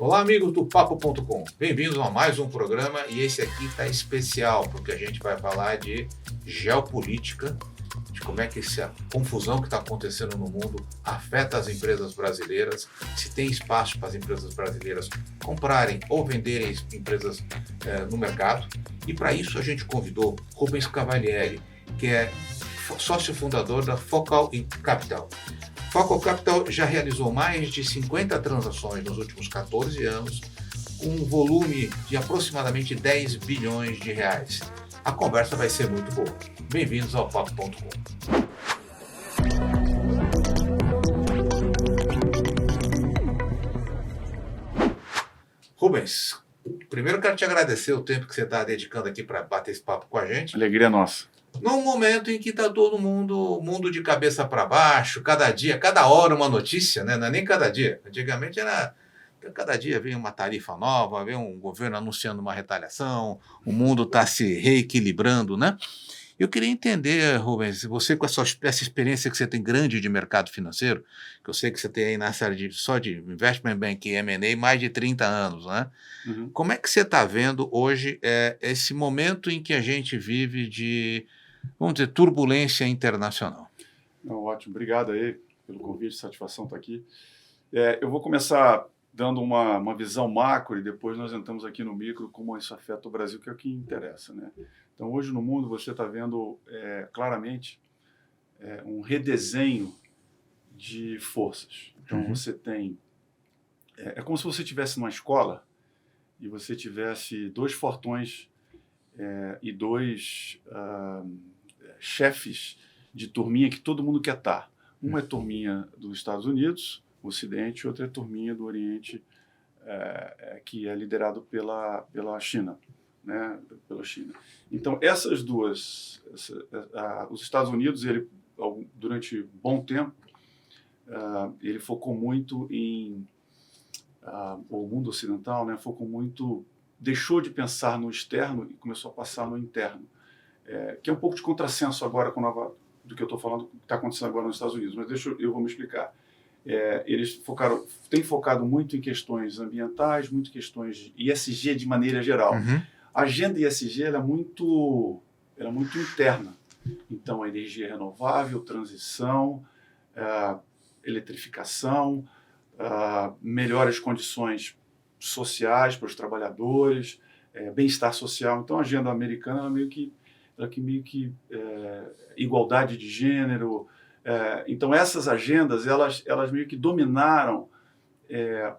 Olá, amigos do Papo.com. Bem-vindos a mais um programa e esse aqui está especial porque a gente vai falar de geopolítica, de como é que essa confusão que está acontecendo no mundo afeta as empresas brasileiras, se tem espaço para as empresas brasileiras comprarem ou venderem empresas no mercado. E para isso a gente convidou Rubens Cavalieri, que é sócio fundador da Focal Capital. Focal Capital já realizou mais de 50 transações nos últimos 14 anos, com um volume de aproximadamente 10 bilhões de reais. A conversa vai ser muito boa. Bem-vindos ao Papo.com. Rubens, primeiro quero te agradecer o tempo que você está dedicando aqui para bater esse papo com a gente. Alegria nossa. Num momento em que está todo mundo de cabeça para baixo, cada dia, cada hora uma notícia, né? Não é nem cada dia. Antigamente era cada dia vem uma tarifa nova, vem um governo anunciando uma retaliação, o mundo está se reequilibrando, né? Eu queria entender, Rubens, você com essa experiência que você tem grande de mercado financeiro, que eu sei que você tem aí nessa área só de Investment Banking e M&A mais de 30 anos, né? Uhum. Como é que você está vendo hoje esse momento em que a gente vive de, vamos dizer, turbulência internacional? Ótimo, obrigado aí pelo convite, satisfação estar aqui. Eu vou começar dando uma visão macro e depois nós entramos aqui no micro, como isso afeta o Brasil, que é o que interessa, né? Então, hoje no mundo você está vendo claramente um redesenho de forças. Então, você tem... É como se você estivesse numa escola e você tivesse dois fortões e dois chefes de turminha que todo mundo quer estar. Uma é turminha dos Estados Unidos, o Ocidente, e outra é turminha do Oriente, que é liderado pela China. Né, pela China. Então, essas duas, os Estados Unidos, ele, durante bom tempo, ele focou muito em, o mundo ocidental, né, deixou de pensar no externo e começou a passar no interno, que é um pouco de contrassenso agora do que eu estou falando, que está acontecendo agora nos Estados Unidos, mas eu vou me explicar. Eles têm focado muito em questões ambientais, muito em questões de ESG de maneira geral. Uhum. A agenda ESG ela é muito interna. Então, a energia renovável, transição, eletrificação, melhores condições sociais para os trabalhadores, bem-estar social. Então, a agenda americana ela meio que igualdade de gênero. Então, essas agendas elas meio que dominaram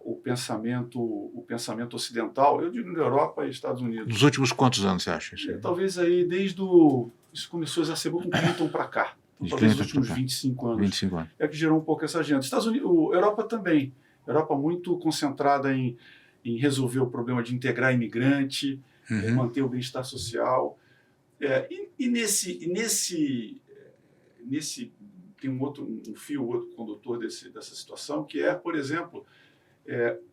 o pensamento ocidental, eu digo na Europa e Estados Unidos. Dos últimos quantos anos você acha isso? Talvez aí isso começou a exacerbar com Clinton para cá. Então, talvez nos últimos 25 anos. 25 anos. É que gerou um pouco essa agenda. Estados Unidos, Europa também. Europa muito concentrada em resolver o problema de integrar imigrante, manter o bem-estar social. Nesse tem um fio, outro condutor dessa situação, que é, por exemplo,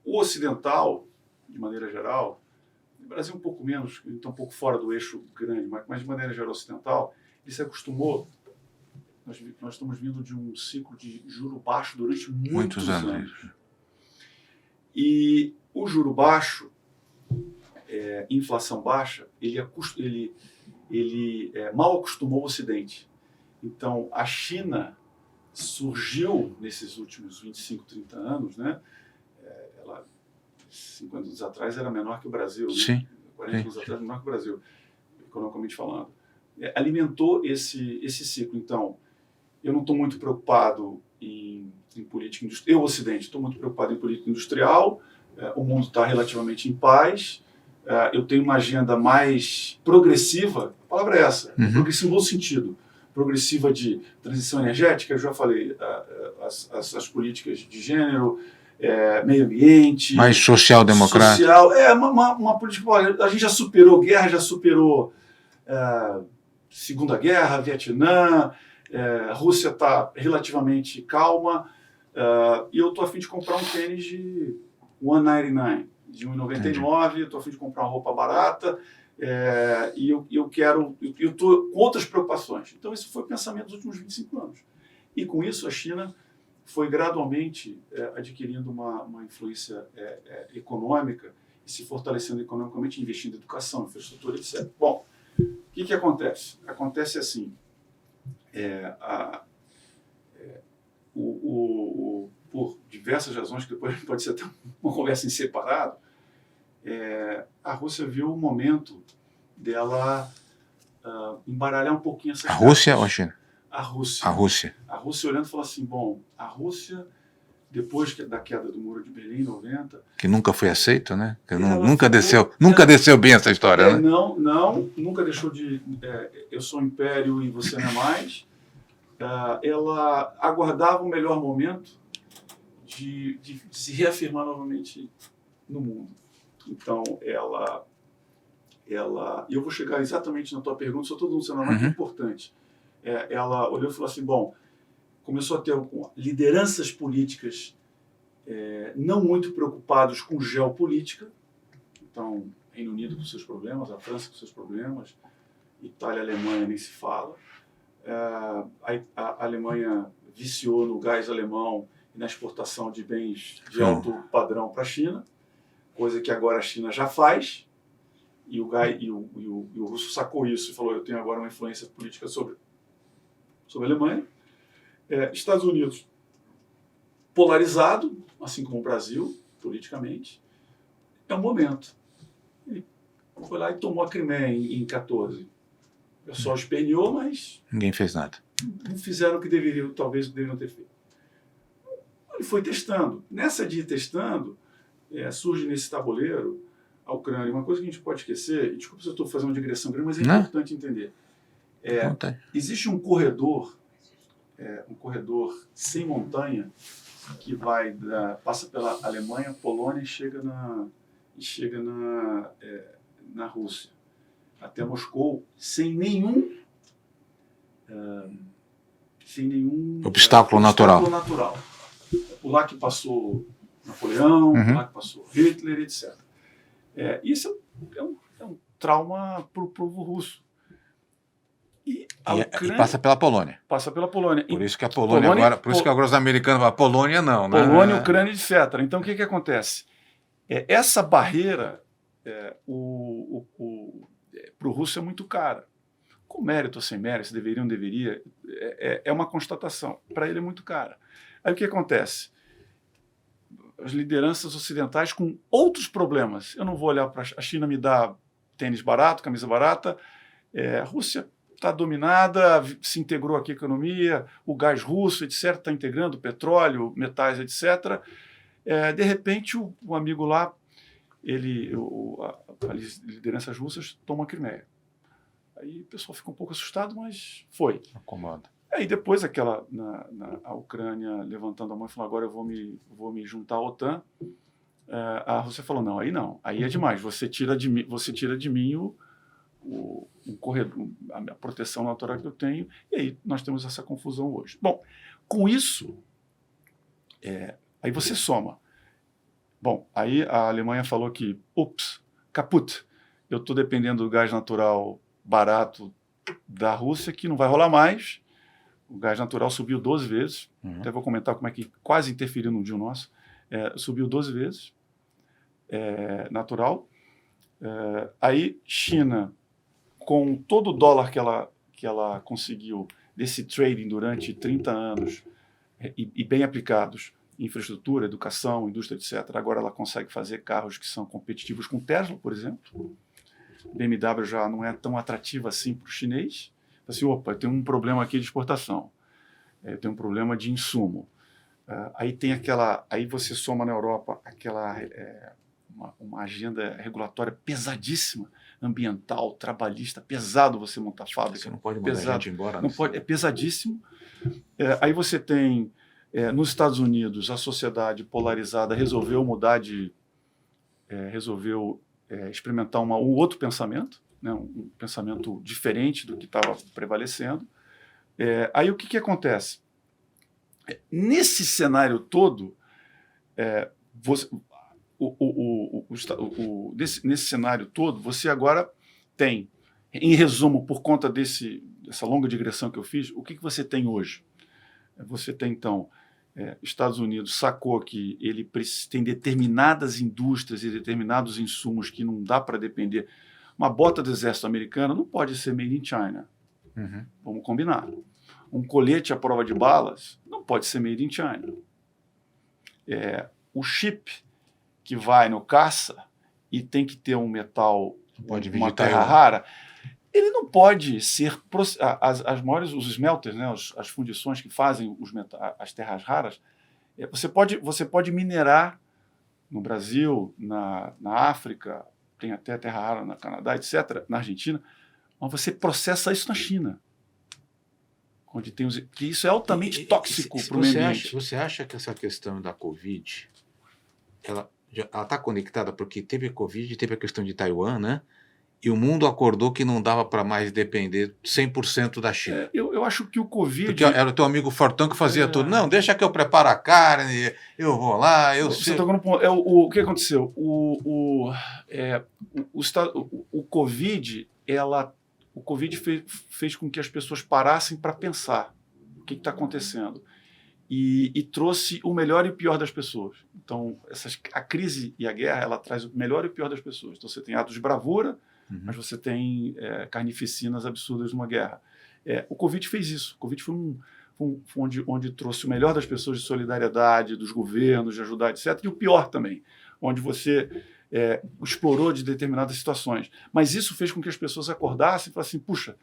o ocidental, de maneira geral, no Brasil um pouco menos, então um pouco fora do eixo grande, mas de maneira geral ocidental, ele se acostumou, nós estamos vindo de um ciclo de juro baixo durante muitos anos. E o juro baixo, inflação baixa, ele mal acostumou o Ocidente. Então, a China surgiu nesses últimos 25, 30 anos, né? Ela, 50 anos atrás, era menor que o Brasil. Sim. Né? 40 anos atrás, menor que o Brasil, economicamente falando. Alimentou esse ciclo. Então, eu não estou muito preocupado em política industrial. Eu, Ocidente, estou muito preocupado em política industrial. O mundo está relativamente em paz. Eu tenho uma agenda mais progressiva. A palavra é essa. Progressiva no bom sentido. Progressiva de transição energética, eu já falei, as políticas de gênero, meio ambiente... Mais social-democrática. Uma política... Olha, a gente já superou guerra, já superou Segunda Guerra, Vietnã, a Rússia está relativamente calma, e eu estou a fim de comprar um tênis de $199, de $1,99, estou a fim de comprar uma roupa barata, e eu estou com outras preocupações. Então, esse foi o pensamento dos últimos 25 anos. E com isso, a China foi gradualmente adquirindo uma influência econômica e se fortalecendo economicamente, investindo em educação, infraestrutura, etc. Bom, o que acontece? Acontece assim, por diversas razões, que depois pode ser até uma conversa em separado, a Rússia viu o momento dela embaralhar um pouquinho essas A Rússia cartas. ou a China? A Rússia. A Rússia. A Rússia olhando e falou assim, bom, a Rússia, depois da queda do Muro de Berlim, em 90... Que nunca foi aceito, né? Nunca desceu bem essa história, né? Nunca deixou de... eu sou um império e você não é mais. Ela aguardava o melhor momento de se reafirmar novamente no mundo. Então, ela... E eu vou chegar exatamente na tua pergunta, só estou dando um cenário muito importante. Ela olhou e falou assim, bom, começou a ter lideranças políticas não muito preocupados com geopolítica. Então, Reino Unido com seus problemas, a França com seus problemas, Itália, Alemanha nem se fala. A Alemanha viciou no gás alemão e na exportação de bens de alto padrão para a China, coisa que agora a China já faz. E o russo sacou isso e falou, eu tenho agora uma influência política sobre a Alemanha. Estados Unidos polarizado, assim como o Brasil, politicamente. É um momento. Ele foi lá e tomou a Crimeia em 14. O pessoal esperneou, mas... Ninguém fez nada. Não fizeram o que deveriam, talvez deveriam ter feito. Ele foi testando. Nessa de ir testando, surge nesse tabuleiro a Ucrânia. Uma coisa que a gente pode esquecer, e desculpa se eu estou fazendo uma digressão grande, mas é importante entender. Existe um corredor sem montanha que passa pela Alemanha, Polônia e chega na Rússia, até Moscou, sem nenhum obstáculo natural. Por lá que passou Napoleão, por lá que passou Hitler, etc. Isso é um trauma para o povo russo. E passa pela Polônia. Passa pela Polônia. Por isso que a Polônia agora... Por isso que agora os americanos falam, Polônia não, né? Polônia, Ucrânia, etc. Então, o que acontece? Essa barreira para o russo é muito cara. Com mérito ou sem mérito, se deveria ou não deveria, é uma constatação. Para ele é muito cara. Aí o que acontece? As lideranças ocidentais com outros problemas. Eu não vou olhar para a China, me dá tênis barato, camisa barata. A Rússia está dominada, se integrou aqui a economia, o gás russo, etc., está integrando petróleo, metais, etc. De repente, o amigo lá, as lideranças russas tomam a Crimeia. Aí o pessoal fica um pouco assustado, mas foi. Acomoda. Aí depois a Ucrânia levantando a mão e falando, agora eu vou me juntar à OTAN. A Rússia falou, não, aí é demais, você tira de mim um corredor, a proteção natural que eu tenho, e aí nós temos essa confusão hoje. Bom, com isso, aí você soma. Bom, aí a Alemanha falou que, caput, eu estou dependendo do gás natural barato da Rússia, que não vai rolar mais. O gás natural subiu 12 vezes, até vou comentar como é que quase interferiu no dia nosso, subiu 12 vezes, natural. Aí China, com todo o dólar que ela conseguiu desse trading durante 30 anos, e bem aplicados em infraestrutura, educação, indústria, etc., agora ela consegue fazer carros que são competitivos com Tesla, por exemplo. BMW já não é tão atrativa assim para o chinês. Assim, opa, eu tenho um problema aqui de exportação, eu tenho um problema de insumo. Aí você soma na Europa uma agenda regulatória pesadíssima, ambiental, trabalhista, pesado você montar fábrica. Você não pode mandar gente embora. Não pode, é pesadíssimo. Aí você tem, nos Estados Unidos, a sociedade polarizada resolveu experimentar um outro pensamento, né, um pensamento diferente do que estava prevalecendo. Aí o que acontece? Nesse cenário todo, nesse cenário todo, você agora tem, em resumo, por conta dessa longa digressão que eu fiz, o que você tem hoje? Você tem, então, Estados Unidos sacou que ele tem determinadas indústrias e determinados insumos que não dá para depender. Uma bota do exército americano não pode ser made in China. Uhum. Vamos combinar. Um colete à prova de balas não pode ser made in China. O chip que vai no caça e tem que ter um metal, uma terra rara, ele não pode ser... As maiores, os smelters, né, as fundições que fazem as terras raras, você pode minerar no Brasil, na África, tem até terra rara no Canadá, etc., na Argentina, mas você processa isso na China, onde tem que isso é altamente tóxico para o meio ambiente. Você acha que essa questão da Covid, ela está conectada porque teve a Covid, teve a questão de Taiwan, né? E o mundo acordou que não dava para mais depender 100% da China. Eu acho que o Covid... Porque era o teu amigo Fortão que fazia tudo. Não, deixa que eu preparo a carne, eu vou lá, eu sei. Você tocou no ponto. O que aconteceu? O Covid, o Covid fez com que as pessoas parassem para pensar o que está acontecendo. E trouxe o melhor e o pior das pessoas. Então, a crise e a guerra, ela traz o melhor e o pior das pessoas. Então, você tem atos de bravura, mas você tem carnificinas absurdas numa guerra. O Covid fez isso. O Covid foi onde trouxe o melhor das pessoas de solidariedade, dos governos, de ajudar, etc. E o pior também, onde você explorou de determinadas situações. Mas isso fez com que as pessoas acordassem e falassem, puxa,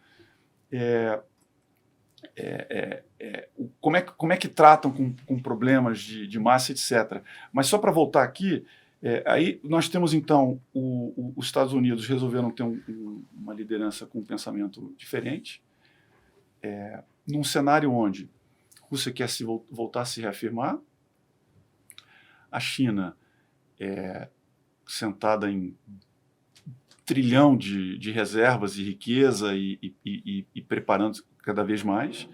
como é que tratam com problemas de massa, etc. Mas só para voltar aqui, aí nós temos então os Estados Unidos resolveram ter uma liderança com um pensamento diferente, num cenário onde a Rússia quer voltar a se reafirmar, a China sentada em trilhão de reservas e riqueza e preparando cada vez mais.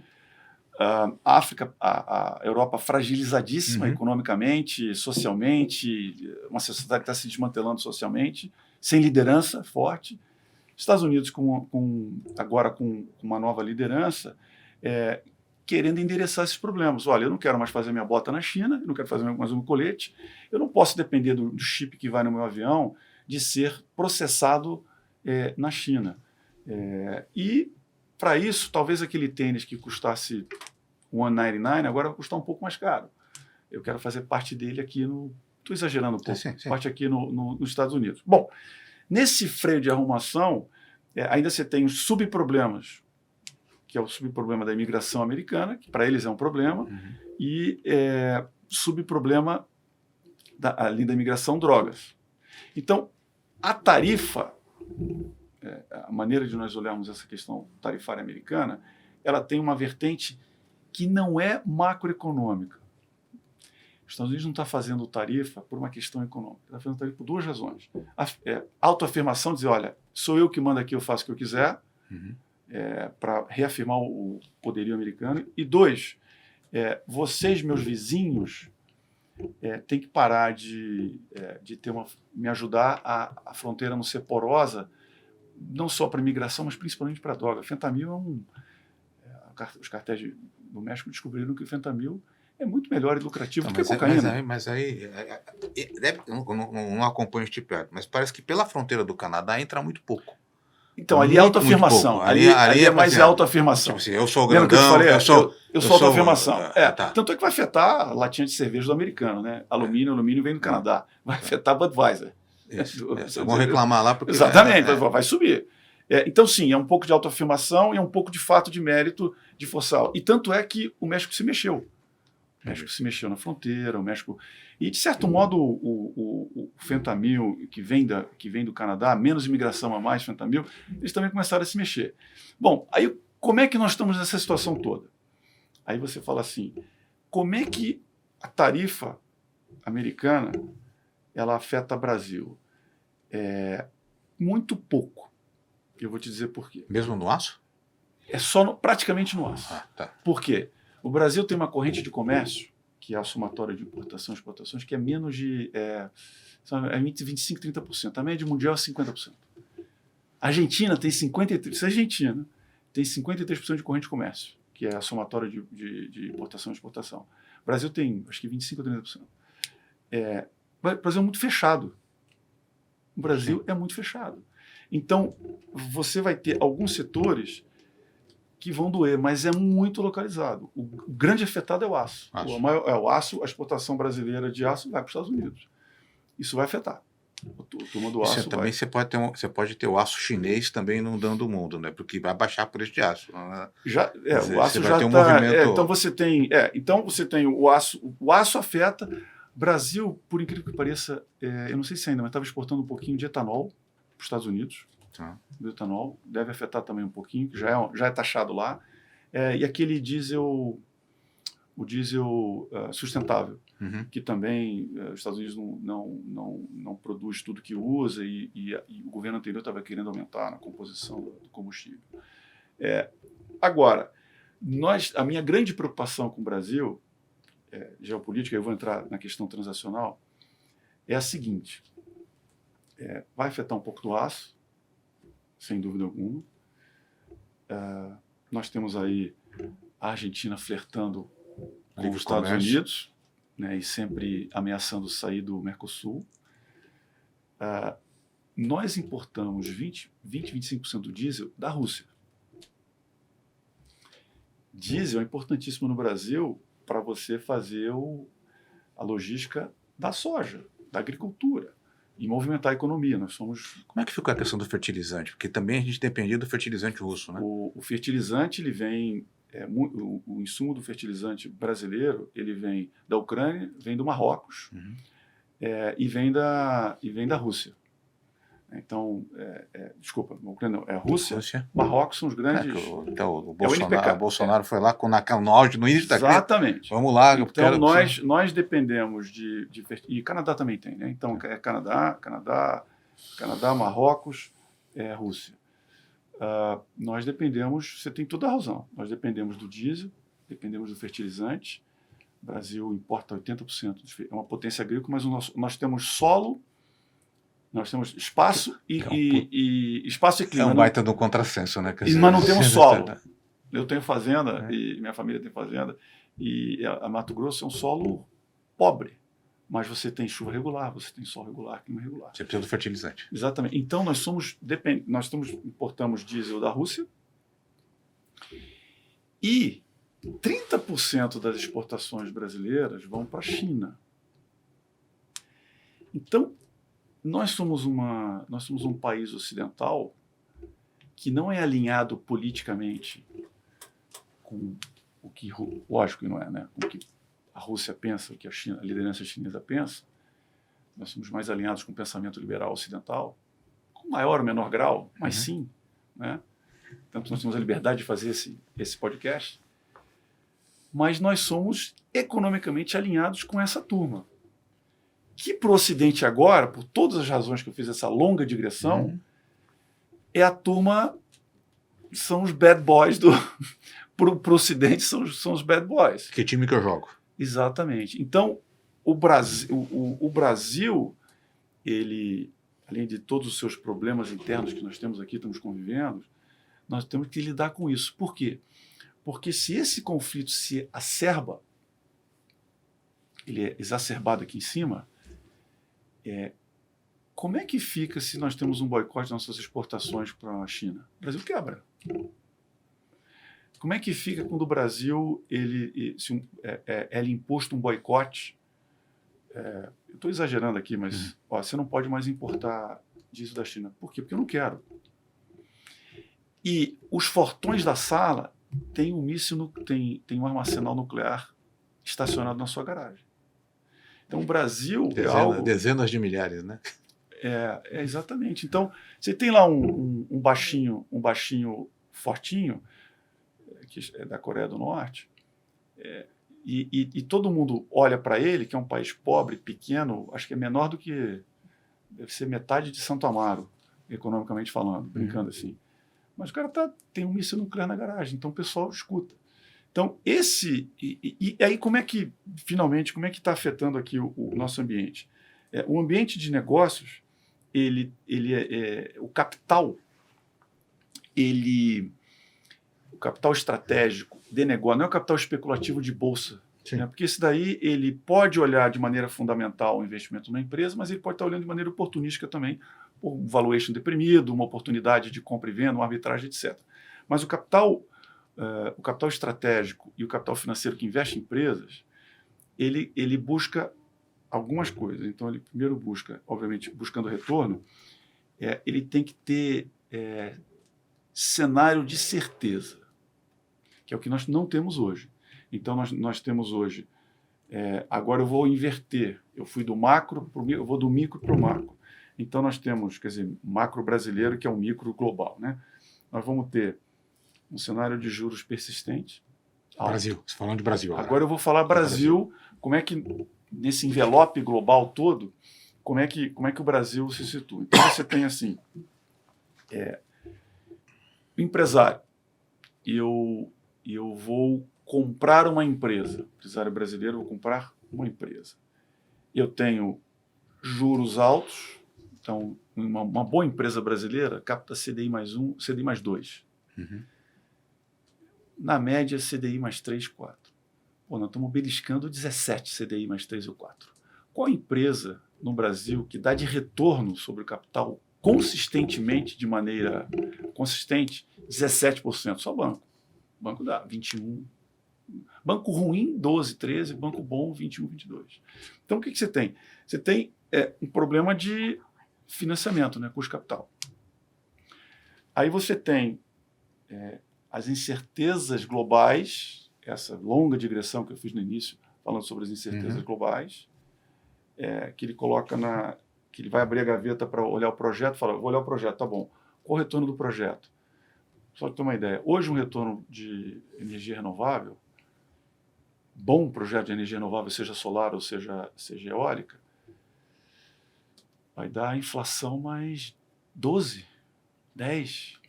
A África, a Europa fragilizadíssima economicamente, socialmente, uma sociedade que está se desmantelando socialmente, sem liderança forte. Estados Unidos agora com uma nova liderança, querendo endereçar esses problemas. Olha, eu não quero mais fazer minha bota na China, eu não quero fazer mais um colete, eu não posso depender do chip que vai no meu avião de ser processado na China. E para isso, talvez aquele tênis que custasse $199 agora vai custar um pouco mais caro. Eu quero fazer parte dele aqui no... Estou exagerando um pouco. Sim. Parte aqui nos Estados Unidos. Bom, nesse freio de arrumação, ainda você tem os subproblemas, que é o subproblema da imigração americana, que para eles é um problema, e subproblema ali da imigração drogas. Então, a tarifa... a maneira de nós olharmos essa questão tarifária americana, ela tem uma vertente que não é macroeconômica. Os Estados Unidos não está fazendo tarifa por uma questão econômica, está fazendo tarifa por duas razões. Autoafirmação, dizer, olha, sou eu que mando aqui, eu faço o que eu quiser, para reafirmar o poderio americano. E dois, vocês, meus vizinhos, têm que parar de me ajudar a fronteira não ser porosa, não só para a imigração, mas principalmente para a droga. Fentanil os cartéis do México descobriram que o fentanil é muito melhor e lucrativo do que a cocaína. Mas aí não acompanho este perto, mas parece que pela fronteira do Canadá entra muito pouco. Então, ali é autoafirmação. Ali é mais autoafirmação. Tipo assim, eu sou grandão, eu sou autoafirmação. Tá. Tanto é que vai afetar a latinha de cerveja do americano, né? Alumínio vem do Canadá. Vai afetar Budweiser. Vão reclamar lá porque... Exatamente, vai subir. Então, sim, é um pouco de autoafirmação e é um pouco de fato de mérito de forçar. E tanto é que o México se mexeu. O México se mexeu na fronteira, o México... E, de certo modo, o fentanil que vem do Canadá, menos imigração a mais fentanil, eles também começaram a se mexer. Bom, aí como é que nós estamos nessa situação toda? Aí você fala assim, como é que a tarifa americana ela afeta o Brasil? Muito pouco. Eu vou te dizer por quê. Mesmo no aço? Praticamente no aço. Tá. Por quê? O Brasil tem uma corrente de comércio, que é a somatória de importação e exportações, que é menos de 25%, 30%. A média mundial é 50%. A Argentina tem 53%. A Argentina tem 53% de corrente de comércio, que é a somatória de importação e exportação. O Brasil tem, acho que 25% ou 30%. O Brasil é muito fechado. O Brasil é muito fechado. Então, você vai ter alguns setores que vão doer, mas é muito localizado. O grande afetado é o aço. O aço, a exportação brasileira de aço vai para os Estados Unidos. Isso vai afetar. A turma do aço também você pode ter o aço chinês também inundando o mundo, né? Porque vai baixar o preço de aço. Né? O aço já está. Então você tem o aço. O aço afeta. Brasil, por incrível que pareça, eu não sei se ainda, mas estava exportando um pouquinho de etanol para os Estados Unidos. Do etanol deve afetar também um pouquinho, que já é taxado lá. E aquele diesel, o diesel sustentável, que também os Estados Unidos não produz tudo que usa e o governo anterior estava querendo aumentar na composição do combustível. Agora, a minha grande preocupação com o Brasil, geopolítica, eu vou entrar na questão transacional, é a seguinte: vai afetar um pouco do aço, sem dúvida alguma. Nós temos aí a Argentina flertando com os Estados Unidos, né, e sempre ameaçando sair do Mercosul. Nós importamos 25% do diesel da Rússia. Diesel é importantíssimo no Brasil para você fazer a logística da soja, da agricultura, e movimentar a economia. Como é que ficou a questão do fertilizante? Porque também a gente dependia do fertilizante russo, né? O fertilizante, ele vem... o insumo do fertilizante brasileiro, ele vem da Ucrânia, vem do Marrocos, e vem da Rússia. Então, desculpa, a Ucrânia não, é a Rússia. Marrocos são os grandes... o Bolsonaro foi lá no auge, no início da crise. Exatamente. Vamos lá. Então, nós dependemos de e Canadá também tem, né? Então, Canadá, Marrocos, Rússia. Nós dependemos, você tem toda a razão, nós dependemos do diesel, dependemos do fertilizante. O Brasil importa 80%, é uma potência agrícola, mas nós temos solo, nós temos espaço espaço e clima. É um baita do contrassenso, né? Mas não temos solo. Eu tenho fazenda, e minha família tem fazenda, e a Mato Grosso é um solo pobre. Mas você tem chuva regular, você tem sol regular, clima regular. Você precisa do fertilizante. Exatamente. Então, nós importamos diesel da Rússia e 30% das exportações brasileiras vão para a China. Então, nós somos um país ocidental que não é alinhado politicamente com o que, lógico que não é, né? Com o que a Rússia pensa, o que a liderança chinesa pensa. Nós somos mais alinhados com o pensamento liberal ocidental, com maior ou menor grau, mas sim, né? Tanto nós temos a liberdade de fazer esse podcast, mas nós somos economicamente alinhados com essa turma, que para o Ocidente agora, por todas as razões que eu fiz essa longa digressão, é a turma, são os bad boys para o Ocidente, são os bad boys. Que time que eu jogo? Exatamente. Então, o Brasil, ele, além de todos os seus problemas internos que nós temos aqui, estamos convivendo, nós temos que lidar com isso. Por quê? Porque se esse conflito se acerba, ele é exacerbado aqui em cima, como é que fica se nós temos um boicote das nossas exportações para a China? O Brasil quebra. Como é que fica quando o Brasil é imposto um boicote? Eu estou exagerando aqui, mas você não pode mais importar diesel da China. Por quê? Porque eu não quero. E os fortões da sala têm tem um armazenal nuclear estacionado na sua garagem. Então o Brasil dezenas de milhares, né? Exatamente. Então você tem lá um baixinho fortinho, que é da Coreia do Norte, e todo mundo olha para ele, que é um país pobre, pequeno, acho que é menor do que, deve ser metade de Santo Amaro, economicamente falando, brincando assim. Mas o cara tem um míssil nuclear na garagem, então o pessoal escuta. Então, e aí finalmente, como é que está afetando aqui o nosso ambiente? O ambiente de negócios, o capital, o capital estratégico de negócio, não é o capital especulativo de bolsa Né? Porque esse daí ele pode olhar de maneira fundamental o investimento na empresa, mas ele pode estar olhando de maneira oportunística também, por um valuation deprimido, uma oportunidade de compra e venda, uma arbitragem, etc. Mas o capital estratégico e o capital financeiro que investe em empresas, ele busca algumas coisas. Então, ele primeiro busca, obviamente, buscando retorno, ele tem que ter cenário de certeza, que é o que nós não temos hoje. Então, nós temos hoje, agora eu vou inverter, eu fui do macro, eu vou do micro para o macro. Então, nós temos, quer dizer, macro brasileiro, que é o micro global. Né? Nós vamos ter um cenário de juros persistente. Brasil, você falando de Brasil. Agora eu vou falar Brasil, como é que, nesse envelope global todo, como é que o Brasil se situa. Então, você tem assim, o empresário, eu vou comprar uma empresa, empresário brasileiro, vou comprar uma empresa. Eu tenho juros altos, então uma boa empresa brasileira capta CDI mais 1, CDI mais 2. Uhum. Na média, CDI mais 3, 4. Pô, nós estamos beliscando 17 CDI mais 3 ou 4. Qual empresa no Brasil que dá de retorno sobre o capital consistentemente, de maneira consistente, 17%? Só banco. Banco dá 21%. Banco ruim, 12, 13. Banco bom, 21, 22. Então, o que você tem? Você tem um problema de financiamento, né, custo capital. Aí você tem as incertezas globais, essa longa digressão que eu fiz no início, falando sobre as incertezas globais, que ele coloca que ele vai abrir a gaveta para olhar o projeto, fala, vou olhar o projeto, tá bom. Qual o retorno do projeto? Só para ter uma ideia, hoje um retorno de energia renovável, bom projeto de energia renovável, seja solar ou seja eólica, vai dar inflação mais 12, 10,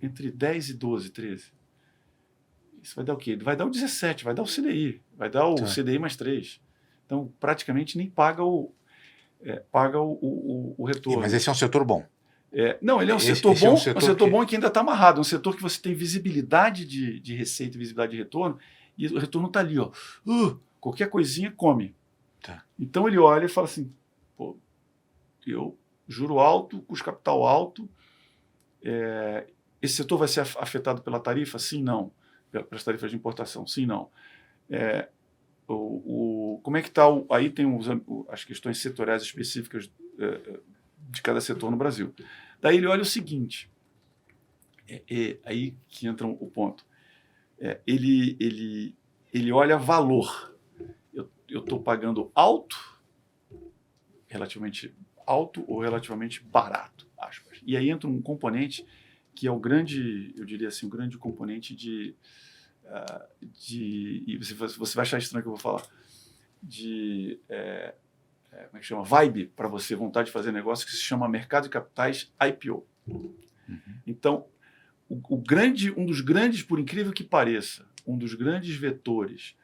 entre 10 e 12, 13. Isso vai dar o quê? Vai dar o 17, vai dar o CDI, vai dar o CDI mais 3. Então, praticamente nem paga o retorno. Mas esse é um setor bom. Não, ele é um setor bom, um setor bom que ainda está amarrado, um setor que você tem visibilidade de receita, visibilidade de retorno, e o retorno está ali, ó. Qualquer coisinha come. Tá. Então ele olha e fala assim, pô, eu juro alto, custo capital alto, esse setor vai ser afetado pela tarifa? Sim, não. Pelas tarifas de importação? Sim, não. Como é que está? Aí tem as questões setoriais específicas de cada setor no Brasil. Daí ele olha o seguinte, aí que entra o ponto. Ele olha valor. Eu estou pagando alto, relativamente alto ou relativamente barato, aspas. E aí entra um componente que é o grande, eu diria assim, o grande componente e você vai achar estranho que eu vou falar, como é que chama? Vibe para você, vontade de fazer negócio, que se chama mercado de capitais IPO. Uhum. Então, um dos grandes, por incrível que pareça, um dos grandes vetores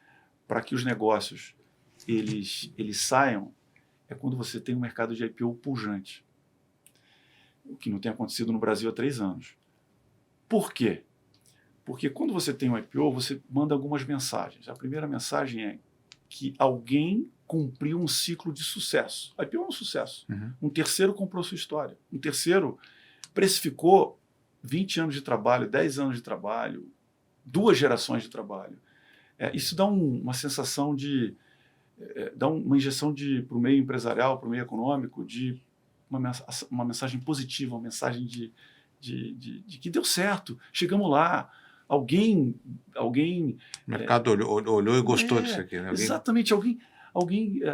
para que os negócios eles saiam é quando você tem um mercado de IPO pujante, o que não tem acontecido no Brasil há 3 anos. Por quê? Porque quando você tem um IPO, você manda algumas mensagens. A primeira mensagem é que alguém cumpriu um ciclo de sucesso. A IPO é um sucesso. Uhum. Um terceiro comprou sua história. Um terceiro precificou 20 anos de trabalho, 10 anos de trabalho, 2 gerações de trabalho. Isso dá uma sensação dá uma injeção para o meio empresarial, para o meio econômico, de uma mensagem positiva, uma mensagem de que deu certo, chegamos lá. Alguém o mercado olhou e gostou disso aqui, né? Exatamente, alguém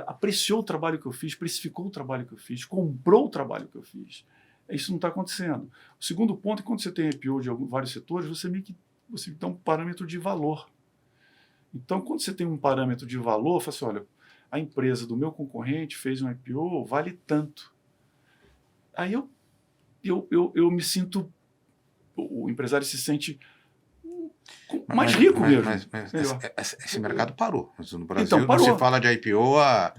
apreciou o trabalho que eu fiz, precificou o trabalho que eu fiz, comprou o trabalho que eu fiz. Isso não está acontecendo. O segundo ponto é quando você tem IPO de vários setores, você tem um parâmetro de valor. Então, quando você tem um parâmetro de valor, fala assim, olha, a empresa do meu concorrente fez um IPO, vale tanto. Aí eu me sinto, o empresário se sente mais rico mesmo. Mas esse mercado parou. No Brasil então, parou. não se fala de IPO há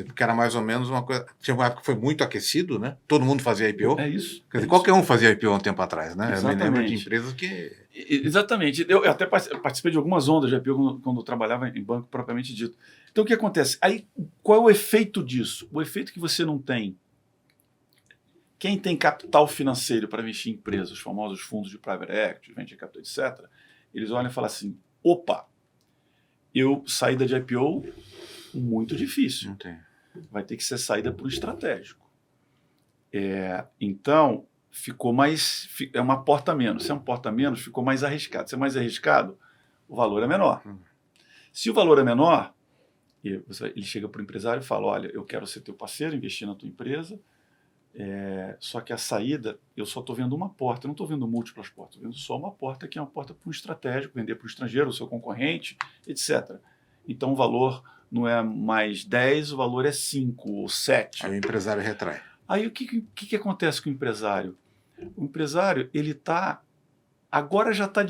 Porque era mais ou menos uma coisa. Tinha uma época que foi muito aquecido, né? Todo mundo fazia IPO. É isso. Quer dizer, qualquer um fazia IPO um tempo atrás, né? Exatamente. Eu me lembro de empresas que. Exatamente. Eu até participei de algumas ondas de IPO quando eu trabalhava em banco propriamente dito. Então, o que acontece? Aí, qual é o efeito disso? O efeito que você não tem. Quem tem capital financeiro para investir em empresas, os famosos fundos de private equity, venture capital, etc., eles olham e falam assim, opa, eu saída de IPO muito difícil. Não tem. Vai ter que ser saída para o estratégico. Então, ficou mais... É uma porta menos. Se é uma porta menos, ficou mais arriscado. Se é mais arriscado, o valor é menor. Se o valor é menor, ele chega para o empresário e fala, olha, eu quero ser teu parceiro, investir na tua empresa, só que a saída, eu só estou vendo uma porta, eu não estou vendo múltiplas portas, estou vendo só uma porta, que é uma porta para um estratégico, vender para o estrangeiro, o seu concorrente, etc. Então, o valor não é mais 10, o valor é 5 ou 7. Aí o empresário retrai. Aí o que acontece com o empresário? O empresário, ele está... Agora já está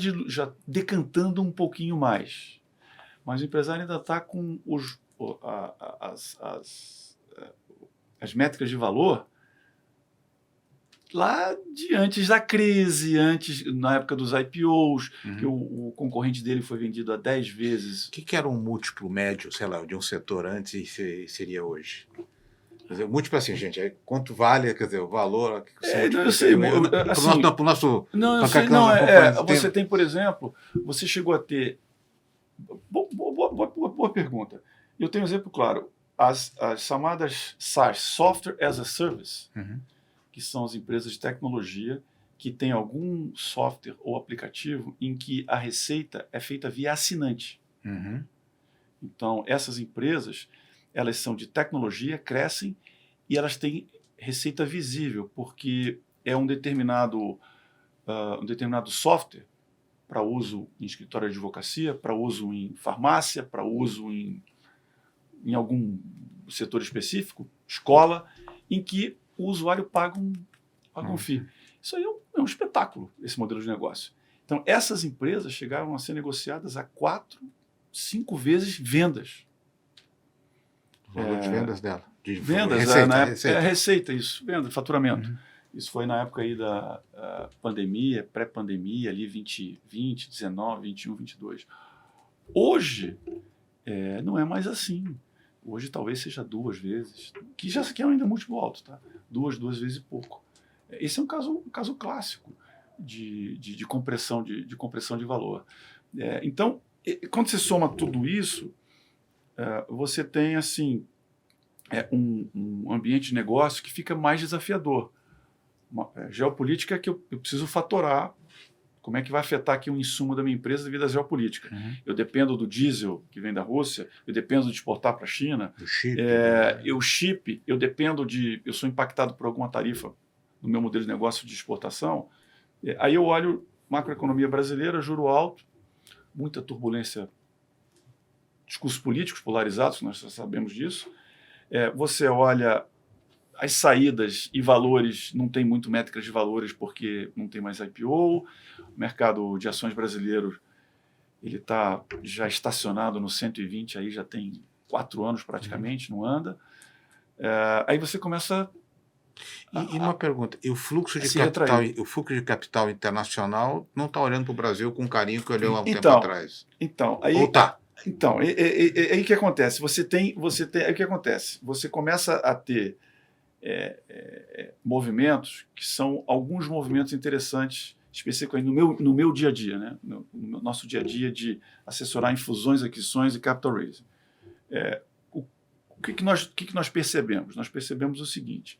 decantando um pouquinho mais. Mas o empresário ainda está com as métricas de valor lá de antes da crise, na época dos IPOs, que o concorrente dele foi vendido a 10 vezes. O que era um múltiplo médio, sei lá, de um setor antes e seria hoje? Quer dizer, múltiplo assim, gente, quanto vale, quer dizer, o valor... eu sei, para o nosso... Não, eu sei, você tem, por exemplo, você chegou a ter... Boa pergunta. Eu tenho um exemplo claro. As chamadas SaaS, Software as a Service, que são as empresas de tecnologia que têm algum software ou aplicativo em que a receita é feita via assinante. Então, essas empresas, elas são de tecnologia, crescem e elas têm receita visível, porque é um determinado software para uso em escritório de advocacia, para uso em farmácia, para uso em algum setor específico, escola, em que o usuário paga um FII. Isso aí é um espetáculo, esse modelo de negócio. Então, essas empresas chegaram a ser negociadas a 4, 5 vezes vendas. O valor de vendas dela. Vendas, receita. Receita, isso. Venda, faturamento. Isso foi na época aí da pandemia, pré-pandemia, ali 2020, 19, 21, 22. Hoje, não é mais assim. Hoje talvez seja 2 vezes, que já é ainda múltiplo alto, tá? 2 vezes e pouco. Esse é um caso clássico de compressão de valor. Então, quando você soma tudo isso, você tem assim um ambiente de negócio que fica mais desafiador. Geopolítica é que eu preciso fatorar. Como é que vai afetar aqui o insumo da minha empresa devido à geopolítica? Eu dependo do diesel que vem da Rússia, eu dependo de exportar para a China. O chip. Eu sou impactado por alguma tarifa no meu modelo de negócio de exportação. Aí eu olho macroeconomia brasileira, juro alto, muita turbulência, discursos políticos polarizados, nós já sabemos disso. Você olha as saídas e valores, não tem muito métricas de valores porque não tem mais IPO. O mercado de ações brasileiro ele está já estacionado no 120, aí já tem 4 anos praticamente, não anda. Aí você começa... E uma pergunta, e o fluxo de capital internacional não está olhando para o Brasil com o carinho que olhou há um tempo atrás? Aí o que acontece? Aí o que acontece? Você começa a ter movimentos que são alguns movimentos interessantes, especificamente no meu dia a dia, né? No nosso dia a dia de assessorar em fusões, aquisições e capital raising. O que nós percebemos? Nós percebemos o seguinte: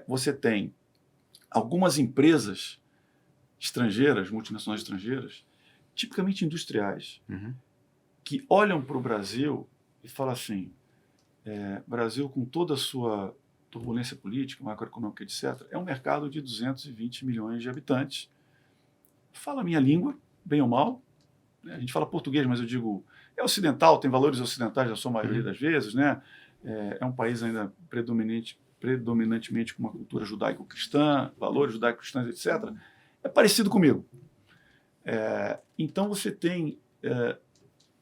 você tem algumas empresas estrangeiras, multinacionais estrangeiras, tipicamente industriais, que olham para o Brasil e falam assim, Brasil com toda a sua turbulência política, macroeconômica, etc., é um mercado de 220 milhões de habitantes. Fala a minha língua, bem ou mal. Né? A gente fala português, mas eu digo, é ocidental, tem valores ocidentais na sua maioria das vezes, né? É um país ainda predominantemente com uma cultura judaico-cristã, valores judaico-cristãs, etc. É parecido comigo. Então você tem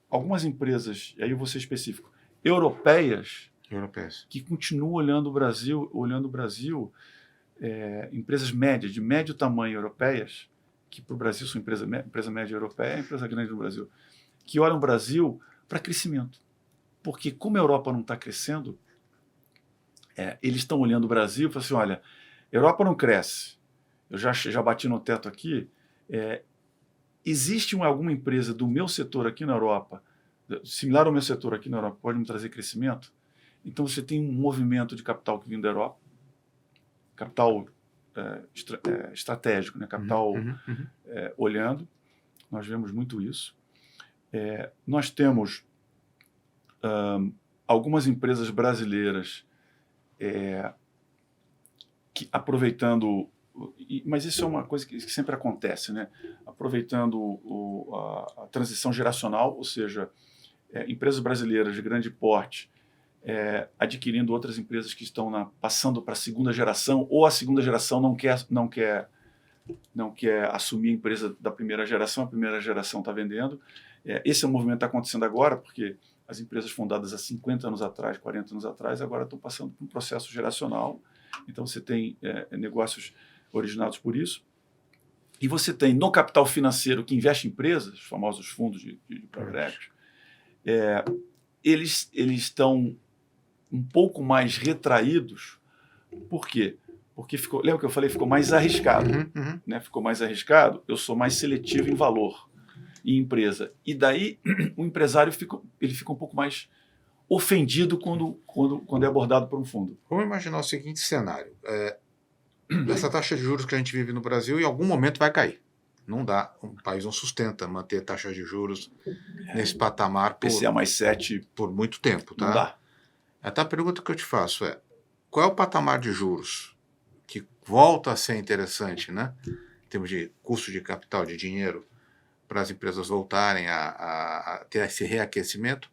algumas empresas, e aí eu vou ser específico, europeias, Europeias. que continuam olhando o Brasil, empresas médias, de médio tamanho europeias, que para o Brasil são empresa média europeia, empresa grande no Brasil, que olham o Brasil para crescimento. Porque como a Europa não está crescendo, eles estão olhando o Brasil e falam assim, olha, a Europa não cresce, eu já bati no teto aqui, existe alguma empresa do meu setor aqui na Europa, similar ao meu setor aqui na Europa, pode me trazer crescimento? Então você tem um movimento de capital que vem da Europa, capital estratégico, né? Capital olhando, nós vemos muito isso. Nós temos algumas empresas brasileiras que aproveitando, mas isso é uma coisa que sempre acontece, né? Aproveitando a transição geracional, ou seja, empresas brasileiras de grande porte adquirindo outras empresas que estão passando para a segunda geração, ou a segunda geração não quer assumir a empresa da primeira geração, a primeira geração está vendendo. Esse é um movimento que está acontecendo agora, porque as empresas fundadas há 50 anos atrás, 40 anos atrás, agora estão passando por um processo geracional. Então você tem negócios originados por isso. E você tem no capital financeiro que investe em empresas, os famosos fundos de private equity, eles estão um pouco mais retraídos. Por quê? Porque lembra que eu falei? Ficou mais arriscado. Né? Ficou mais arriscado, eu sou mais seletivo em valor e empresa. E daí o empresário fica um pouco mais ofendido quando é abordado por um fundo. Vamos imaginar o seguinte cenário. Essa taxa de juros que a gente vive no Brasil, em algum momento vai cair. Não dá. O país não sustenta manter taxa de juros nesse patamar PCA mais 7 por muito tempo. Tá? Não dá. Então a pergunta que eu te faço qual é o patamar de juros que volta a ser interessante, né? Em termos de custo de capital, de dinheiro, para as empresas voltarem a ter esse reaquecimento?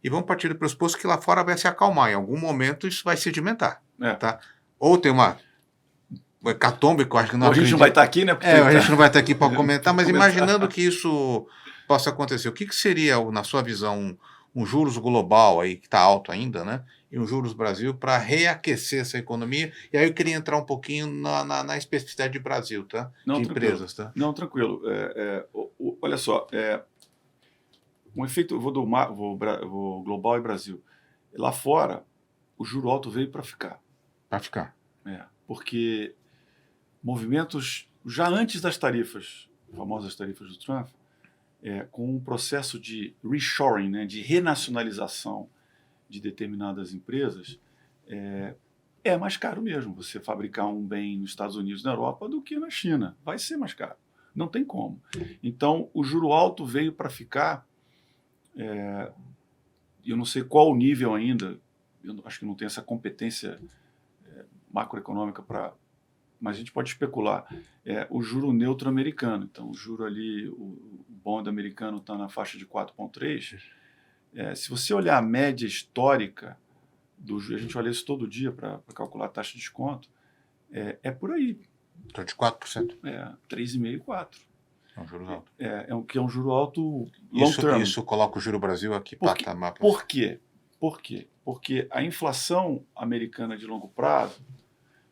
E vamos partir do pressuposto que lá fora vai se acalmar. Em algum momento isso vai sedimentar. Tá? Ou tem uma hecatombe que eu acho que não acredito. A gente não vai estar aqui, né? A gente não vai estar aqui para comentar, mas imaginando que isso possa acontecer, o que seria, na sua visão, um juros global aí, que está alto ainda, né? E um juros Brasil para reaquecer essa economia? E aí eu queria entrar um pouquinho na especificidade de Brasil, tá? Não, de tranquilo. Empresas, tá? Não, tranquilo. Olha só, um efeito, eu vou global e Brasil. Lá fora, o juro alto veio para ficar. Para ficar. Porque movimentos, já antes das tarifas, famosas tarifas do Trump, com um processo de reshoring, né, de renacionalização de determinadas empresas, é mais caro mesmo você fabricar um bem nos Estados Unidos, na Europa, do que na China. Vai ser mais caro. Não tem como. Então, o juro alto veio para ficar. Eu não sei qual o nível ainda, eu acho que não tem essa competência macroeconômica mas a gente pode especular. O juro neutro americano. Então, o juro ali, o bond americano está na faixa de 4,3. Se você olhar a média histórica do juro, a gente olha isso todo dia para calcular a taxa de desconto, é por aí. Então, de 4%. 3,5%, 4%. É um juro alto. É um juro alto long term. Isso coloca o juro Brasil aqui patamar. Por quê? Porque a inflação americana de longo prazo,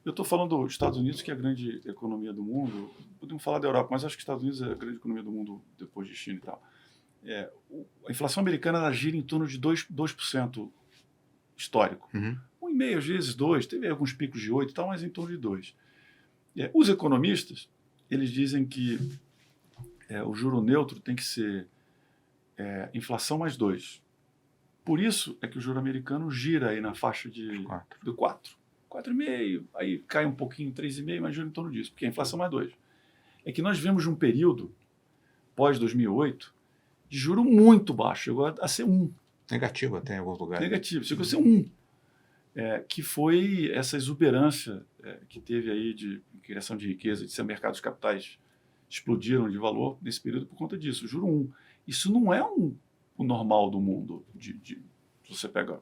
eu estou falando dos Estados Unidos, que é a grande economia do mundo, podemos falar da Europa, mas acho que os Estados Unidos é a grande economia do mundo depois de China e tal. A inflação americana ela gira em torno de 2% histórico. 1,5%, às vezes 2%, teve alguns picos de 8% e tal, mas em torno de 2%. Os economistas, eles dizem que o juro neutro tem que ser inflação mais 2%. Por isso é que o juro americano gira aí na faixa do 4%. 4,5%, aí cai um pouquinho, 3,5%, mas gira em torno disso, porque a inflação mais 2%. É que nós vemos um período, pós-2008, de juro muito baixo, chegou a ser 1%. Negativo até em alguns lugares. Negativo, chegou a ser 1%. Que foi essa exuberância que teve aí de criação de riqueza, de ser mercados capitais explodiram de valor nesse período por conta disso, juro 1%. Isso não é o normal do mundo, se você pega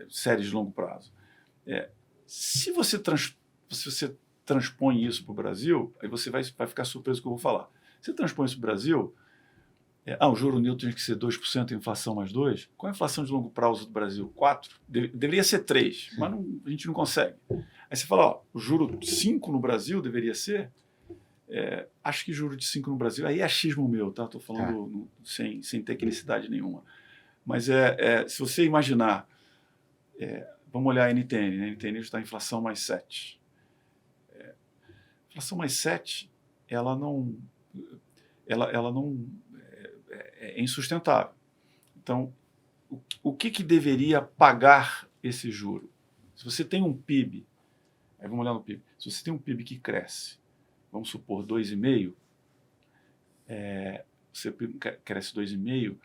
séries de longo prazo. Se você transpõe isso para o Brasil, aí você vai ficar surpreso com o que eu vou falar. Se você transpõe isso para o Brasil, O juro neutro tem que ser 2%, a inflação mais 2%. Qual é a inflação de longo prazo do Brasil? 4%? Deveria ser 3%, mas a gente não consegue. Aí você fala, o juro 5% no Brasil deveria ser? Acho que juro de 5% no Brasil, aí é achismo meu, tá? Estou falando sem tecnicidade nenhuma. Mas se você imaginar, vamos olhar a NTN, né? A NTN está em inflação mais 7%. Inflação mais 7%, ela não é insustentável. Então, o que deveria pagar esse juro? Se você tem um PIB, aí vamos olhar no PIB, se você tem um PIB que cresce, vamos supor 2,5%, você cresce 2,5%,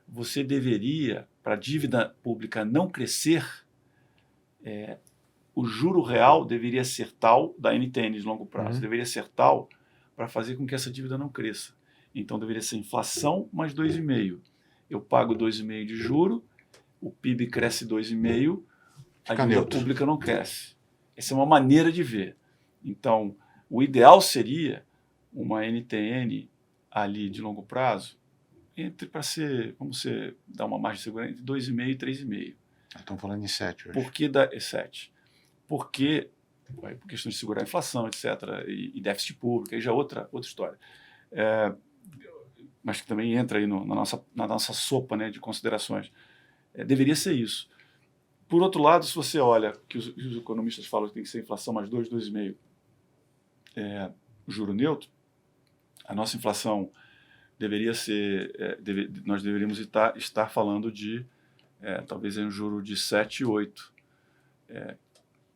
você deveria, para a dívida pública não crescer, o juro real deveria ser tal, da NTN de longo prazo, deveria ser tal para fazer com que essa dívida não cresça. Então, deveria ser inflação mais 2,5%. Eu pago 2,5% de juro, o PIB cresce 2,5%, a dívida pública não cresce. Essa é uma maneira de ver. Então, o ideal seria uma NTN ali de longo prazo, dar uma margem de segurança entre 2,5% e 3,5%. Estamos falando em 7 hoje. Por que 7? Porque, por questão de segurar a inflação, etc., e déficit público, aí já é outra história. Mas que também entra aí na nossa sopa, né, de considerações. Deveria ser isso. Por outro lado, se você olha que os economistas falam que tem que ser inflação mais 2, 2,5%, juro neutro, a nossa inflação deveria ser, nós deveríamos estar falando de talvez um juro de 7, 8%,